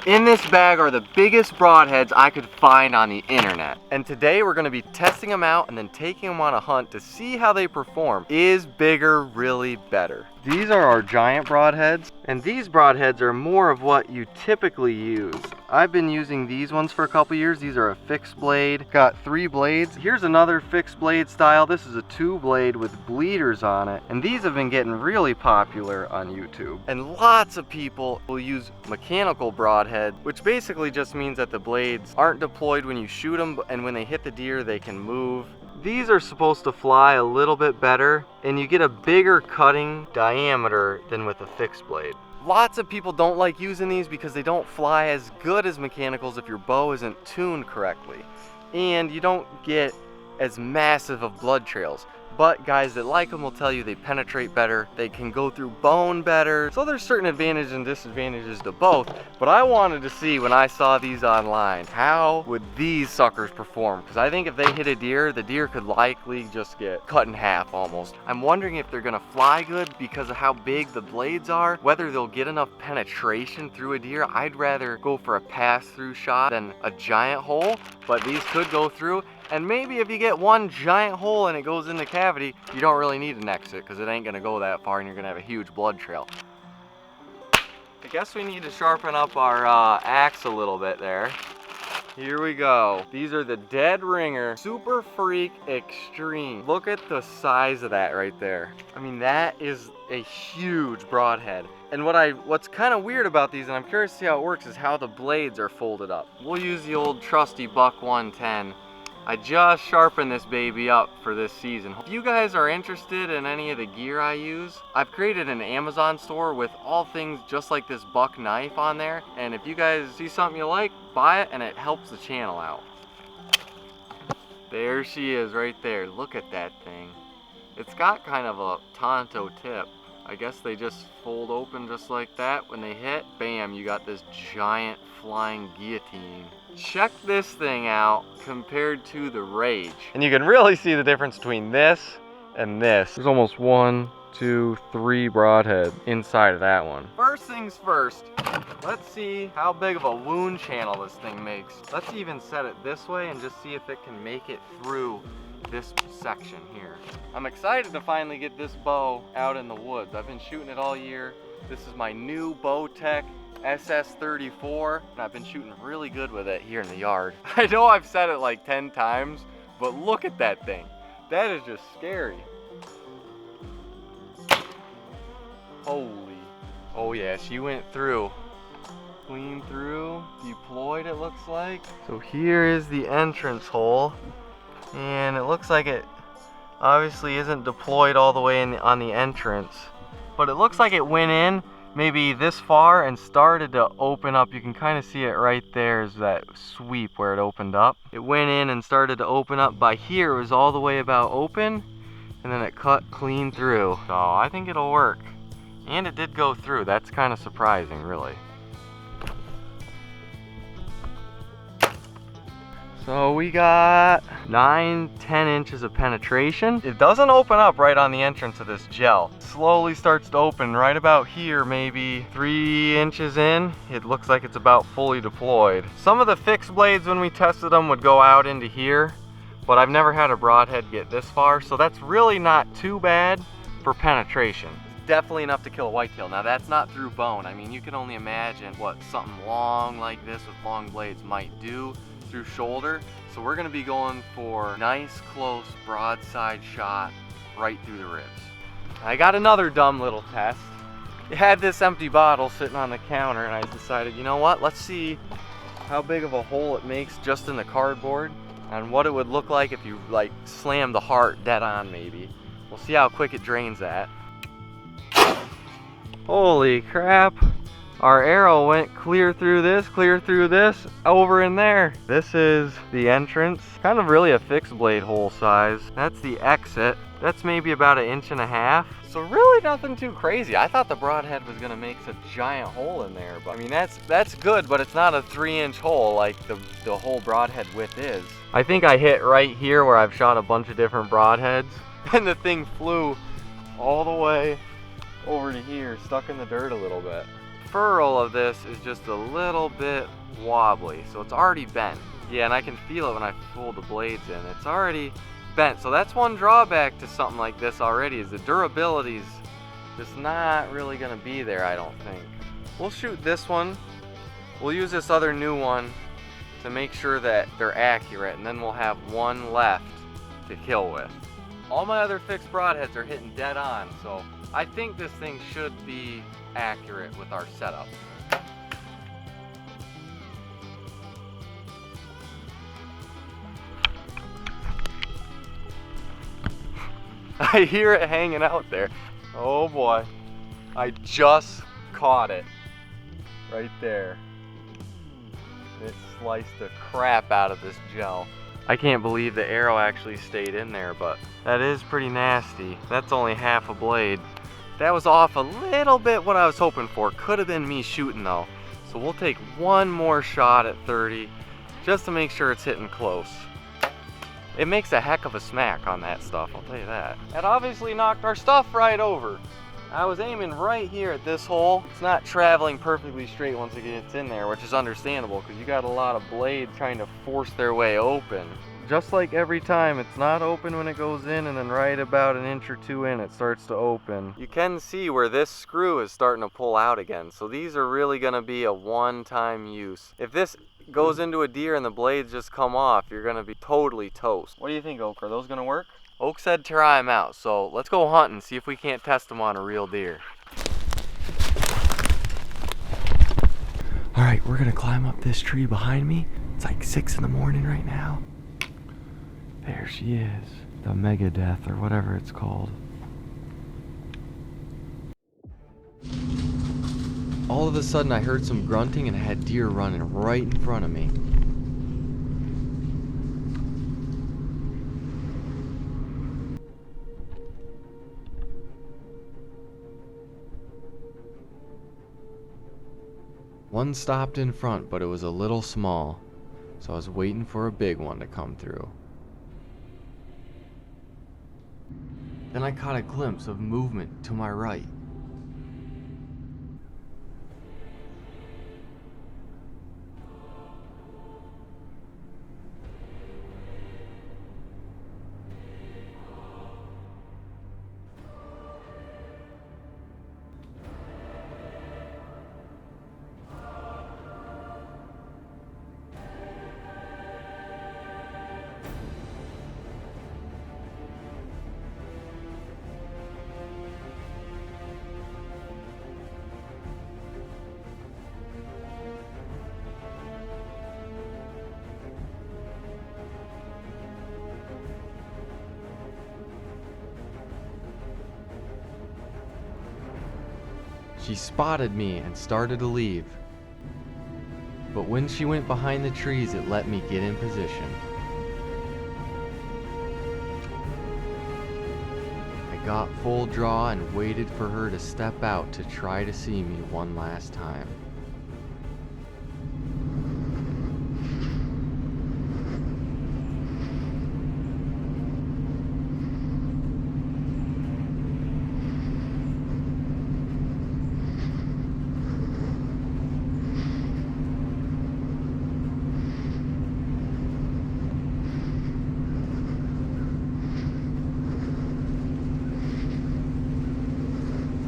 In this bag are the biggest broadheads I could find on the internet. And today we're gonna be testing them out and then taking them on a hunt to see how they perform. Is bigger really better? These are our giant broadheads, and these broadheads are more of what you typically use. I've been using these ones for a couple years. These are a fixed blade, got 3 blades. Here's another fixed blade style. This is a 2 blade with bleeders on it. And these have been getting really popular on YouTube. And lots of people will use mechanical broadhead, which basically just means that the blades aren't deployed when you shoot them, and when they hit the deer, they can move. These are supposed to fly a little bit better, and you get a bigger cutting diameter than with a fixed blade. Lots of people don't like using these because they don't fly as good as mechanicals if your bow isn't tuned correctly. And you don't get as massive of blood trails. But guys that like them will tell you they penetrate better, they can go through bone better. So there's certain advantages and disadvantages to both. But I wanted to see, when I saw these online, how would these suckers perform? Because I think if they hit a deer, the deer could likely just get cut in half almost. I'm wondering if they're gonna fly good because of how big the blades are, whether they'll get enough penetration through a deer. I'd rather go for a pass-through shot than a giant hole, but these could go through. And maybe if you get one giant hole and it goes in the cavity, you don't really need an exit because it ain't gonna go that far and you're gonna have a huge blood trail. I guess we need to sharpen up our axe a little bit there. Here we go. These are the Dead Ringer Super Freak Extreme. Look at the size of that right there. I mean, that is a huge broadhead. And what's kind of weird about these, and I'm curious to see how it works, is how the blades are folded up. We'll use the old trusty Buck 110. I just sharpened this baby up for this season. If you guys are interested in any of the gear I use, I've created an Amazon store with all things just like this Buck knife on there. And if you guys see something you like, buy it, and it helps the channel out. There she is right there. Look at that thing. It's got kind of a Tonto tip. I guess they just fold open just like that. When they hit, bam, you got this giant flying guillotine. Check this thing out compared to the Rage. And you can really see the difference between this and this. There's almost 1, 2, 3 broadhead inside of that one. First things first, let's see how big of a wound channel this thing makes. Let's even set it this way and just see if it can make it through this section here. I'm excited to finally get this bow out in the woods. I've been shooting it all year. This is my new Bowtech SS34, and I've been shooting really good with it here in the yard. I know I've said it like 10 times, but look at that thing. That is just scary. Holy. Oh yeah, she went through. Clean through, deployed it looks like. So here is the entrance hole, and it looks like it obviously isn't deployed all the way on the entrance, but it looks like it went in maybe this far and started to open up. You can kind of see it right there, is that sweep where it opened up. It went in and started to open up. By here it was all the way about open, and then it cut clean through. So I think it'll work. And it did go through. That's kind of surprising, really. So we got 9-10 inches of penetration. It doesn't open up right on the entrance of this gel. Slowly starts to open right about here, maybe 3 inches in. It looks like it's about fully deployed. Some of the fixed blades when we tested them would go out into here, but I've never had a broadhead get this far, so that's really not too bad for penetration. Definitely enough to kill a whitetail. Now that's not through bone. I mean, you can only imagine what something long like this with long blades might do through shoulder. So we're gonna be going for nice close broadside shot right through the ribs. I got another dumb little test. I had this empty bottle sitting on the counter, and I decided, you know what, let's see how big of a hole it makes just in the cardboard and what it would look like if you like slam the heart dead on maybe. We'll see how quick it drains that. Holy crap. Our arrow went clear through this, over in there. This is the entrance. Kind of really a fixed blade hole size. That's the exit. That's maybe about 1.5 inches. So really nothing too crazy. I thought the broadhead was gonna make such a giant hole in there, but I mean, that's good, but it's not a 3-inch hole like the whole broadhead width is. I think I hit right here where I've shot a bunch of different broadheads, and the thing flew all the way over to here, stuck in the dirt a little bit. ferrule of this is just a little bit wobbly, so it's already bent. Yeah, and I can feel it when I pull the blades in. It's already bent, so that's one drawback to something like this already, is the durability's just not really gonna be there, I don't think. We'll shoot this one. We'll use this other new one to make sure that they're accurate, and then we'll have one left to kill with. All my other fixed broadheads are hitting dead on, so I think this thing should be accurate with our setup. I hear it hanging out there. Oh boy. I just caught it right there. It sliced the crap out of this gel. I can't believe the arrow actually stayed in there, but that is pretty nasty. That's only half a blade. That was off a little bit what I was hoping for. Could have been me shooting though. So we'll take one more shot at 30 just to make sure it's hitting close. It makes a heck of a smack on that stuff, I'll tell you that. That obviously knocked our stuff right over. I was aiming right here at this hole. It's not traveling perfectly straight once it gets in there, which is understandable because you got a lot of blades trying to force their way open. Just like every time, it's not open when it goes in, and then right about an inch or two in, it starts to open. You can see where this screw is starting to pull out again, so these are really gonna be a one-time use. If this goes into a deer and the blades just come off, you're gonna be totally toast. What do you think, Oak? Are those gonna work? Oak said try them out, so let's go hunting, see if we can't test them on a real deer. All right, we're gonna climb up this tree behind me. It's like 6 in the morning right now. There she is, the Megadeth or whatever it's called. All of a sudden I heard some grunting and I had deer running right in front of me. One stopped in front, but it was a little small, so I was waiting for a big one to come through. Then I caught a glimpse of movement to my right. She spotted me and started to leave. But when she went behind the trees, it let me get in position. I got full draw and waited for her to step out to try to see me one last time.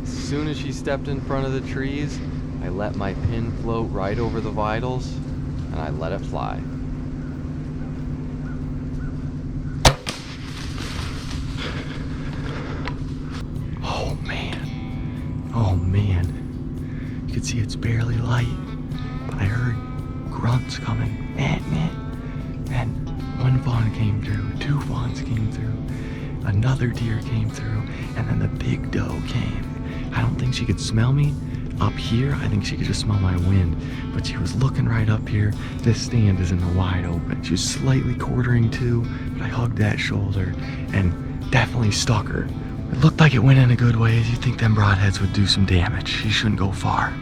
As soon as she stepped in front of the trees, I let my pin float right over the vitals, and I let it fly. Oh man, you can see it's barely light, but I heard grunts coming, and one fawn came through, 2 fawns came through, another deer came through, and then the big doe came. I don't think she could smell me up here. I think she could just smell my wind, but she was looking right up here. This stand is in the wide open. She was slightly quartering to, but I hugged that shoulder and definitely stuck her. It looked like it went in a good ways. You'd think them broadheads would do some damage. She shouldn't go far.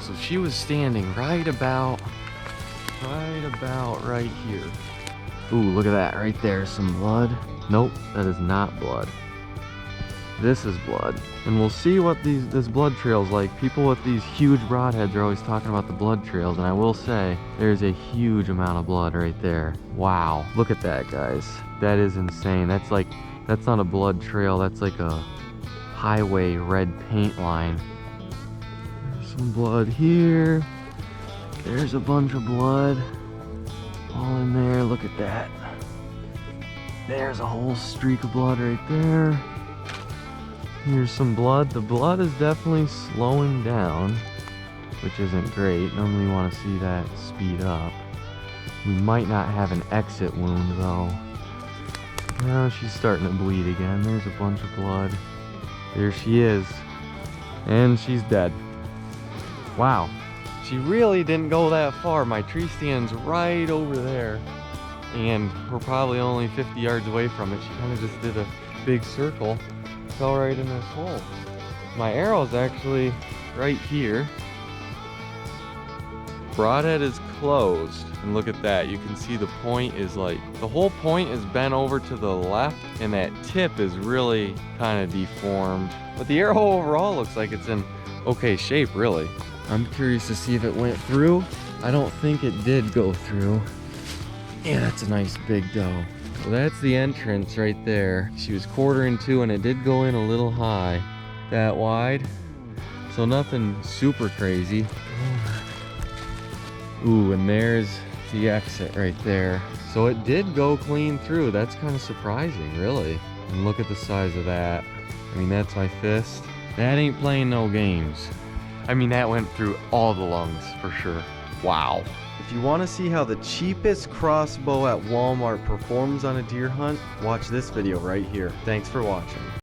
So she was standing right about right here. Ooh, look at that right there, some blood. Nope, that is not blood. This is blood. And we'll see what this blood trail's like. People with these huge broadheads are always talking about the blood trails, and I will say there's a huge amount of blood right there. Wow, look at that, guys. That is insane. That's not a blood trail, that's like a highway red paint line. There's some blood here. There's a bunch of blood all in there. Look at that. There's a whole streak of blood right there. Here's some blood. The blood is definitely slowing down, which isn't great. Normally you want to see that speed up. We might not have an exit wound though. Now she's starting to bleed again. There's a bunch of blood. There she is. And she's dead. Wow. She really didn't go that far. My tree stand's right over there. And we're probably only 50 yards away from it. She kind of just did a big circle. Fell right in this hole. My arrow's actually right here. Broadhead is closed. And look at that. You can see the point is like, the whole point is bent over to the left, and that tip is really kind of deformed. But the arrow overall looks like it's in okay shape, really. I'm curious to see if it went through. I don't think it did go through. Yeah, that's a nice big doe. So that's the entrance right there. She was 1/4 2 and it did go in a little high. That wide. So nothing super crazy. Ooh, and there's the exit right there. So it did go clean through. That's kind of surprising, really. And look at the size of that. I mean, that's my fist. That ain't playing no games. I mean, that went through all the lungs for sure. Wow. If you want to see how the cheapest crossbow at Walmart performs on a deer hunt, watch this video right here. Thanks for watching.